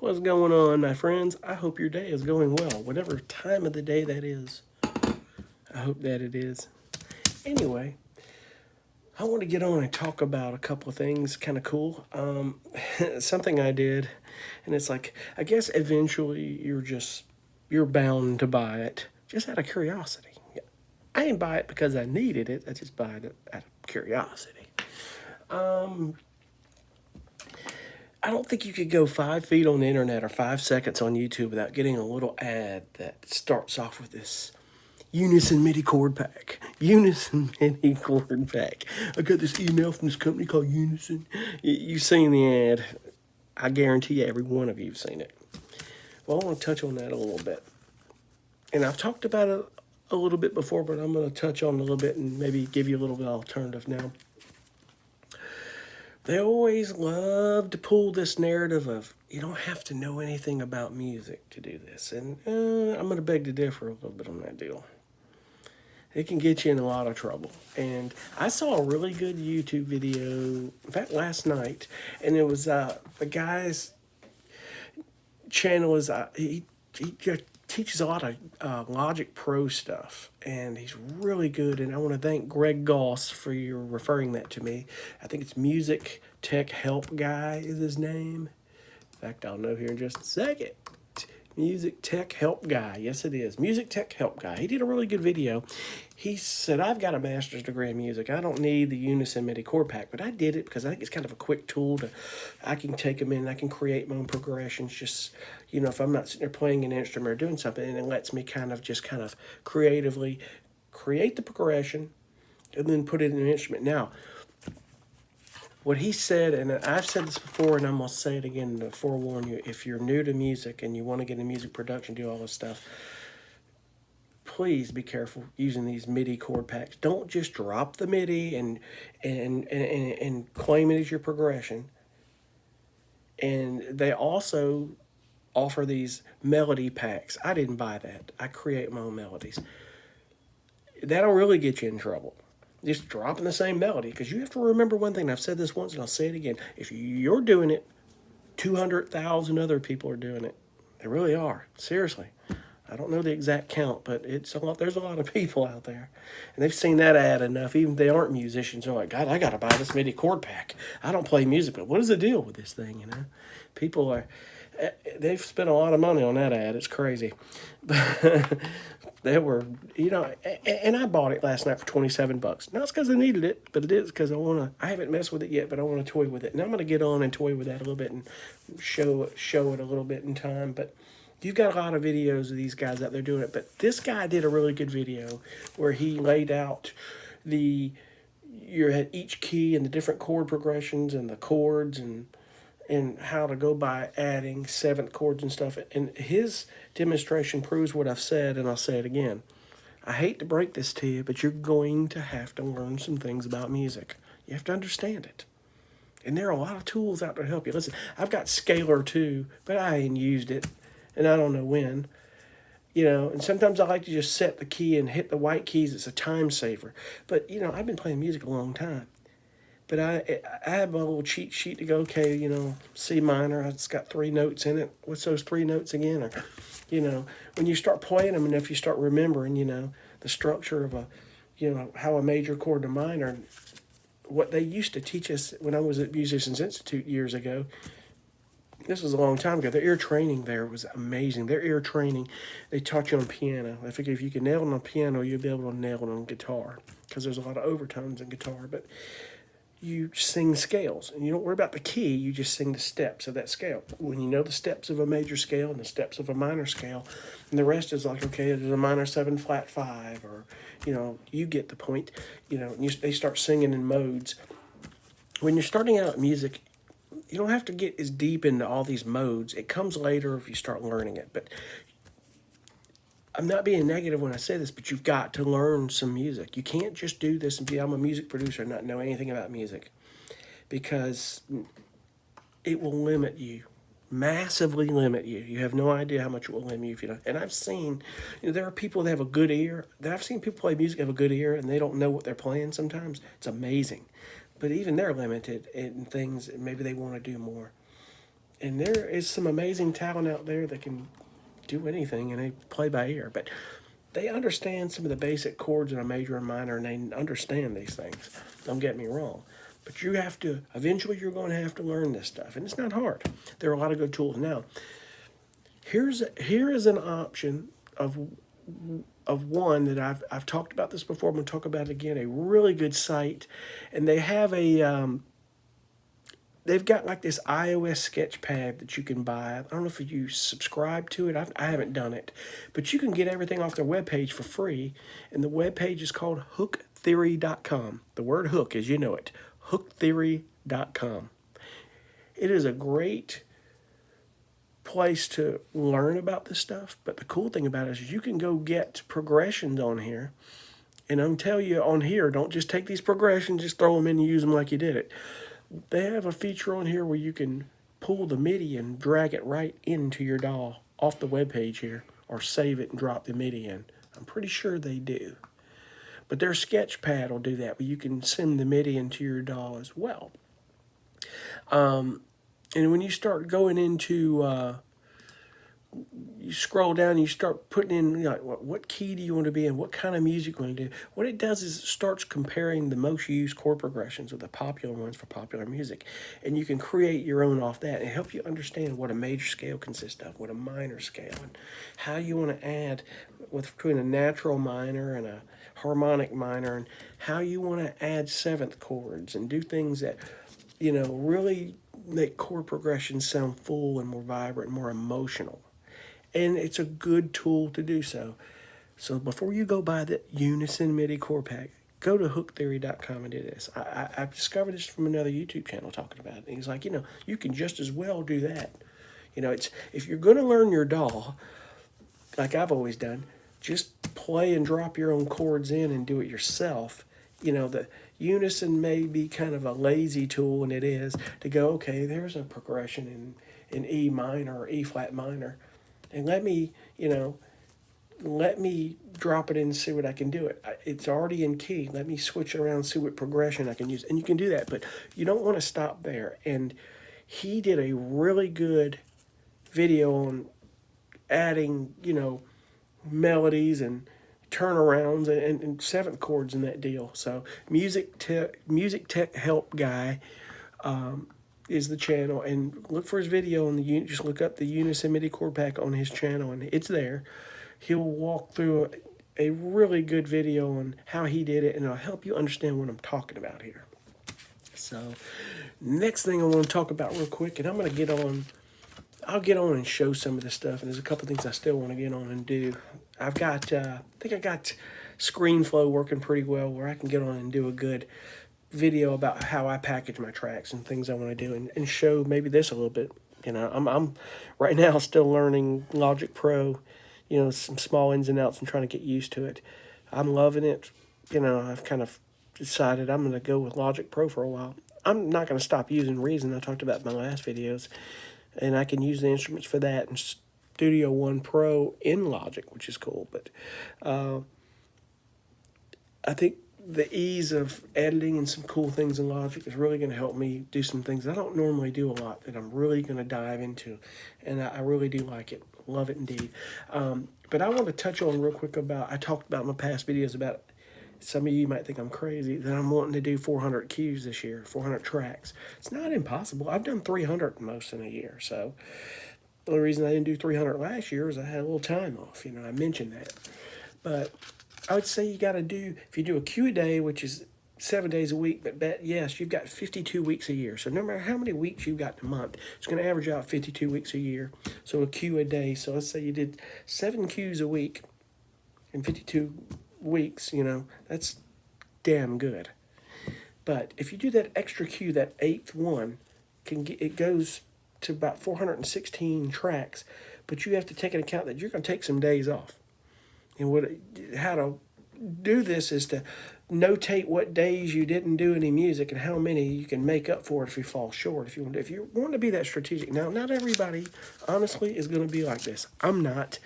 What's going on, my friends? I hope your day is going well, whatever time of the day that is. I hope that it is. Anyway, I want to get on and talk about a couple of things kind of cool. Something I did, and it's like, I guess eventually you're bound to buy it just out of curiosity. I didn't buy it because I needed it, I just buy it out of curiosity. I don't think you could go 5 feet on the internet or 5 seconds on YouTube without getting a little ad that starts off with this Unison Midi chord pack. Unison Midi chord pack. I got this email from this company called Unison. You've seen the ad. I guarantee every one of you have seen it. Well, I want to touch on that a little bit. And I've talked about it a little bit before, but I'm going to touch on it a little bit and maybe give you a little bit of alternative now. They always love to pull this narrative of you don't have to know anything about music to do this. And I'm going to beg to differ a little bit on that deal. It can get you in a lot of trouble. And I saw a really good YouTube video, in fact, last night, and it was the guy's channel is he teaches a lot of Logic Pro stuff, and he's really good. And I want to thank Greg Goss for your referring that to me. I think it's Music Tech Help Guy is his name. In fact, I'll know here in just a second. Music Tech Help Guy. Yes, it is. Music Tech Help Guy. He did a really good video. He said, I've got a master's degree in music. I don't need the Unison Midi chord pack, but I did it because I think it's kind of a quick tool to, I can take them in and I can create my own progressions. Just, if I'm not sitting there playing an instrument or doing something, and it lets me kind of creatively create the progression and then put it in an instrument. Now, what he said, and I've said this before, and I'm going to say it again to forewarn you, if you're new to music and you want to get into music production, do all this stuff, please be careful using these MIDI chord packs. Don't just drop the MIDI and claim it as your progression. And they also offer these melody packs. I didn't buy that. I create my own melodies. That'll really get you in trouble. Just dropping the same melody, because you have to remember one thing. I've said this once and I'll say it again. If you're doing it, 200,000 other people are doing it. They really are. Seriously. I don't know the exact count, but it's a lot. There's a lot of people out there, and they've seen that ad enough. Even if they aren't musicians, they're like, God, I got to buy this MIDI chord pack. I don't play music, but what is the deal with this thing? People are. They've spent a lot of money on that ad. It's crazy. They were, and I bought it last night for $27. Not because I needed it, but it is because I haven't messed with it yet, but I want to toy with it. And I'm going to get on and toy with that a little bit and show it a little bit in time. But you've got a lot of videos of these guys out there doing it. But this guy did a really good video where he laid out each key and the different chord progressions and the chords and how to go by adding seventh chords and stuff. And his demonstration proves what I've said, and I'll say it again. I hate to break this to you, but you're going to have to learn some things about music. You have to understand it. And there are a lot of tools out there to help you. Listen, I've got Scalar too, but I ain't used it, and I don't know when. And sometimes I like to just set the key and hit the white keys. It's a time saver. But, I've been playing music a long time. But I have a little cheat sheet to go, okay, C minor, it's got 3 notes in it. What's those 3 notes again? Or, when you start playing them and if you start remembering, the structure of how a major chord to minor, what they used to teach us when I was at Musicians Institute years ago, this was a long time ago. Their ear training there was amazing. Their ear training, they taught you on piano. I figure if you can nail it on piano, you'll be able to nail it on guitar because there's a lot of overtones in guitar. But you sing scales, and you don't worry about the key, you just sing the steps of that scale. When you know the steps of a major scale and the steps of a minor scale, and the rest is like, okay, there's a minor 7 flat 5, or, you get the point, they start singing in modes. When you're starting out in music, you don't have to get as deep into all these modes. It comes later if you start learning it, but I'm not being negative when I say this, but you've got to learn some music. You can't just do this and I'm a music producer and not know anything about music, because it will limit you, massively limit you. You have no idea how much it will limit you if you don't. And I've seen, there are people that have a good ear. I've seen people play music have a good ear and they don't know what they're playing sometimes. It's amazing. But even they're limited in things, maybe they want to do more. And there is some amazing talent out there that can do anything and they play by ear. But they understand some of the basic chords in a major and minor, and they understand these things. Don't get me wrong. But you have to, eventually you're going to have to learn this stuff. And it's not hard. There are a lot of good tools. Now, here is an option of one that I've talked about this before. I'm going to talk about it again. A really good site, and they have they've got like this iOS sketch pad that you can buy. I don't know if you subscribe to it. I haven't done it, but you can get everything off their webpage for free, and the webpage is called hooktheory.com. The word hook, as you know it, hooktheory.com. It is a great place to learn about this stuff, but the cool thing about it is you can go get progressions on here, and I'm telling you on here, don't just take these progressions, just throw them in and use them like you did it. They have a feature on here where you can pull the MIDI and drag it right into your DAW off the web page here, or save it and drop the MIDI in. I'm pretty sure they do. But their Sketchpad will do that, where you can send the MIDI into your DAW as well. And when you start going into, you scroll down and you start putting in, like, what key do you want to be in, what kind of music you want to do. What it does is it starts comparing the most used chord progressions with the popular ones for popular music. And you can create your own off that and help you understand what a major scale consists of, what a minor scale, and how you want to add between a natural minor and a harmonic minor, and how you want to add seventh chords and do things that, really make chord progressions sound full and more vibrant and more emotional. And it's a good tool to do so. So before you go buy the Unison MIDI chord pack, go to hooktheory.com and do this. I discovered this from another YouTube channel talking about it. And he's like, you can just as well do that. It's if you're going to learn your DAW, like I've always done, just play and drop your own chords in and do it yourself. The Unison may be kind of a lazy tool, and it is, to go, okay, there's a progression in E minor or E flat minor, and let me drop it in and see what I can do it. It's already in key. Let me switch it around, see what progression I can use. And you can do that, but you don't want to stop there. And he did a really good video on adding, melodies and turnarounds and seventh chords in that deal. So music tech help guy is the channel, and look for his video on just look up the Unison MIDI chord pack on his channel, and it's there. He'll walk through a really good video on how he did it, and it'll help you understand what I'm talking about here. So next thing I want to talk about real quick, and I'll get on and show some of this stuff, and there's a couple things I still want to get on and do. I think I got ScreenFlow working pretty well, where I can get on and do a good video about how I package my tracks and things I want to do, and show maybe this a little bit. I'm right now still learning Logic Pro, some small ins and outs and trying to get used to it. I'm loving it. I've kind of decided I'm going to go with Logic Pro for a while. I'm not going to stop using Reason. I talked about in my last videos, and I can use the instruments for that and Studio One Pro in Logic, which is cool. But I think the ease of editing and some cool things in Logic is really going to help me do some things I don't normally do a lot, that I'm really going to dive into. And I really do like it. Love it indeed. But I want to touch on real quick about, I talked about in my past videos about, some of you might think I'm crazy, that I'm wanting to do 400 cues this year, 400 tracks. It's not impossible. I've done 300 most in a year. So the only reason I didn't do 300 last year is I had a little time off. I mentioned that. But I would say you got to do, if you do a cue a day, which is 7 days a week, but yes, you've got 52 weeks a year. So no matter how many weeks you've got in a month, it's going to average out 52 weeks a year. So a cue a day. So let's say you did 7 cues a week in 52 weeks, that's damn good. But if you do that extra cue, that 8th one, it goes to about 416 tracks, but you have to take into account that you're going to take some days off. And how to do this is to notate what days you didn't do any music and how many you can make up for it if you fall short. If you want to be that strategic. Now, not everybody, honestly, is going to be like this. I'm not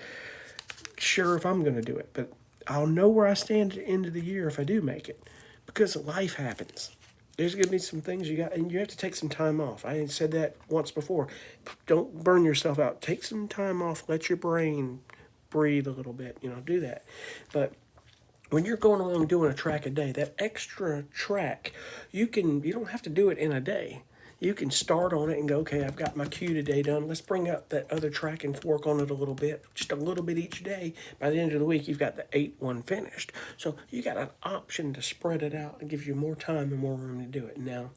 sure if I'm going to do it, but I'll know where I stand at the end of the year if I do make it, because life happens. There's going to be some things you got, and you have to take some time off. I said that once before. Don't burn yourself out. Take some time off. Let your brain breathe a little bit. Do that. But when you're going along doing a track a day, that extra track, you don't have to do it in a day. You can start on it and go, okay, I've got my cue today done. Let's bring up that other track and work on it a little bit, just a little bit each day. By the end of the week, you've got the 8-1 finished. So you got an option to spread it out and gives you more time and more room to do it. Now,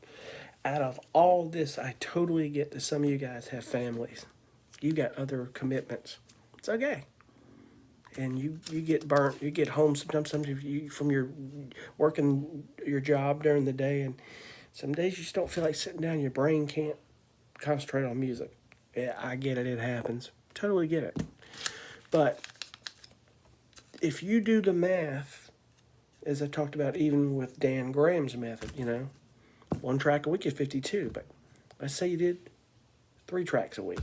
out of all this, I totally get that some of you guys have families. You got other commitments. It's okay. And you get burnt. You get home sometimes you from your working your job during the day, and some days you just don't feel like sitting down. Your brain can't concentrate on music. Yeah, I get it. It happens. Totally get it. But if you do the math, as I talked about, even with Dan Graham's method, 1 track a week is 52. But let's say you did 3 tracks a week.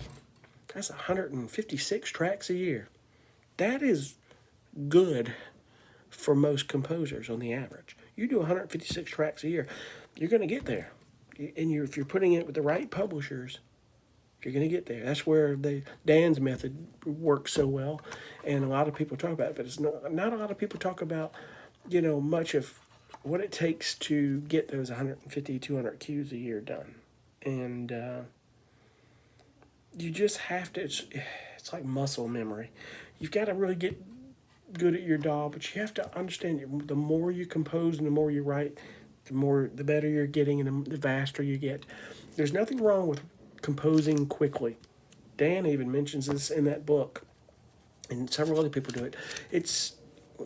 That's 156 tracks a year. That is good for most composers on the average. You do 156 tracks a year, you're going to get there. And if you're putting it with the right publishers, you're going to get there. That's where Dan's method works so well, and a lot of people talk about it, but it's not a lot of people talk about, much of what it takes to get those 150, 200 cues a year done. And you just have to, it's like muscle memory. You've got to really get good at your DAW, but you have to understand the more you compose and the more you write, the better you're getting and the faster you get. There's nothing wrong with composing quickly. Dan even mentions this in that book, and several other people do it. It's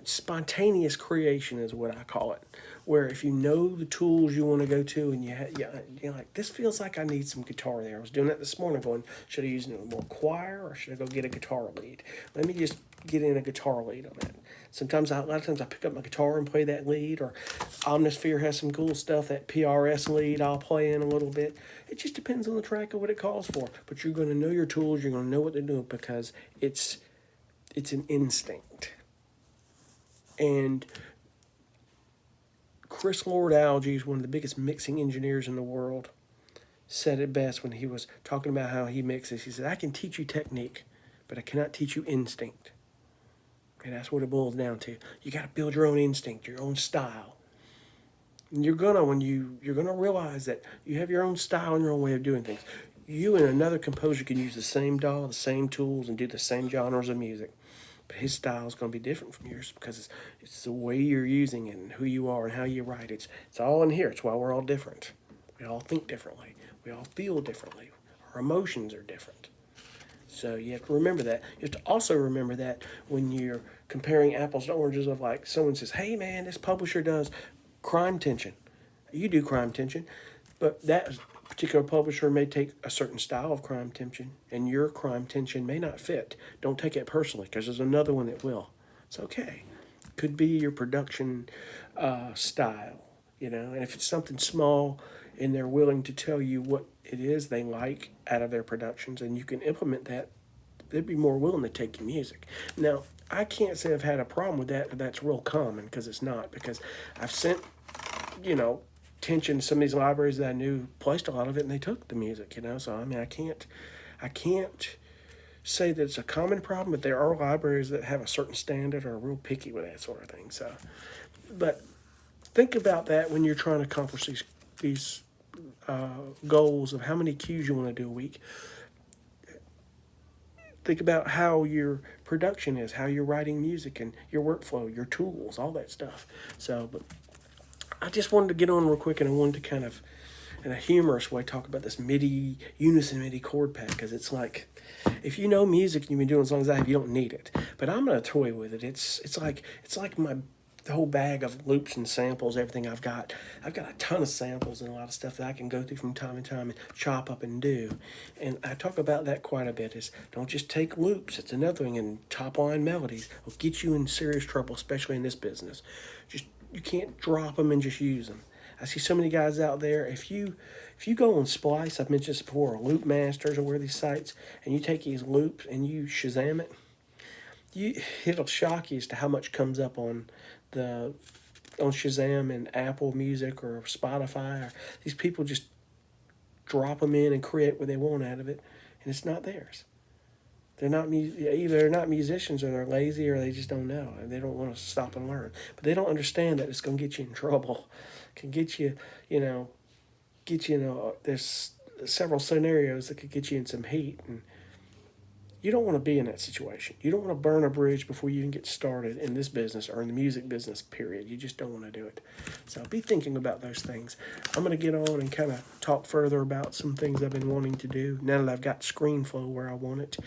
spontaneous creation is what I call it, where if you know the tools you want to go to and you're like, this feels like I need some guitar there. I was doing that this morning going, should I use more choir or should I go get a guitar lead? Let me just get in a guitar lead on that. A lot of times I pick up my guitar and play that lead, or Omnisphere has some cool stuff, that PRS lead I'll play in a little bit. It just depends on the track and what it calls for. But you're going to know your tools, you're going to know what they're doing because it's an instinct. And Chris Lord-Alge, one of the biggest mixing engineers in the world, said it best when he was talking about how he mixes. He said, I can teach you technique, but I cannot teach you instinct. And that's what it boils down to. You got to build your own instinct, your own style. And you're gonna realize that you have your own style and your own way of doing things. You and another composer can use the same DAW, the same tools, and do the same genres of music. But his style is going to be different from yours because it's the way you're using it and who you are and how you write. It's all in here. It's why we're all different. We all think differently. We all feel differently. Our emotions are different. So you have to remember that. You have to also remember that when you're comparing apples to oranges of like someone says, hey man, this publisher does crime tension. You do crime tension, but that particular publisher may take a certain style of crime tension, and your crime tension may not fit. Don't take it personally, because there's another one that will. It's okay. Could be your production style, and if it's something small and they're willing to tell you what it is they like out of their productions and you can implement that, they'd be more willing to take your music. Now, I can't say I've had a problem with that, but that's real common, because it's not, because I've sent, tension to some of these libraries that I knew placed a lot of it, and they took the music, so I mean, I can't say that it's a common problem, but there are libraries that have a certain standard or are real picky with that sort of thing. So, but think about that when you're trying to accomplish these goals of how many cues you want to do a week. Think about how your production is, how you're writing music, and your workflow, your tools, all that stuff. So, but I just wanted to get on real quick, and I wanted to kind of, in a humorous way, talk about this Unison Midi chord pad, because it's like, if you know music and you've been doing as long as I have, you don't need it. But I'm gonna toy with it. It's like the whole bag of loops and samples, everything I've got a ton of samples and a lot of stuff that I can go through from time to time and chop up and do. And I talk about that quite a bit, is don't just take loops. It's another thing, and top line melodies will get you in serious trouble, especially in this business. You can't drop them and just use them. I see so many guys out there, if you go on Splice, I've mentioned this before, or Loop Masters, or one of these sites, and you take these loops and you Shazam it, it'll shock you as to how much comes up on the on Shazam and Apple Music or Spotify. Or these people just drop them in and create what they want out of it, and it's not theirs. They're not either they're not musicians, or they're lazy, or they just don't know and they don't want to stop and learn. But they don't understand that it's going to get you in trouble. It can get you, there's several scenarios that could get you in some heat, and you don't want to be in that situation. You don't want to burn a bridge before you can get started in this business or in the music business, period. You just don't want to do it. So be thinking about those things. I'm going to get on and kind of talk further about some things I've been wanting to do now that I've got ScreenFlow where I want it,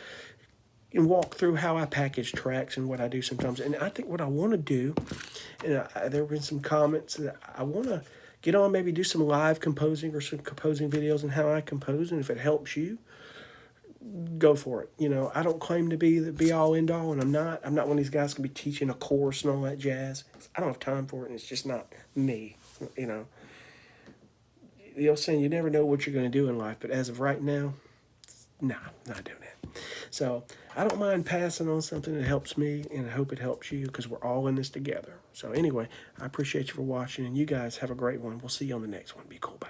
and walk through how I package tracks and what I do sometimes. And I think what I want to do, and there have been some comments that I want to get on, maybe do some live composing or some composing videos and how I compose, and if it helps you, go for it. I don't claim to be the be all end all, and I'm not one of these guys gonna be teaching a course and all that jazz. I don't have time for it, and it's just not me. The old saying, you never know what you're gonna do in life, but as of right now, nah, not doing it. So I don't mind passing on something that helps me, and I hope it helps you, because we're all in this together. So anyway, I appreciate you for watching, and you guys have a great one. We'll see you on the next one. Be cool. Bye.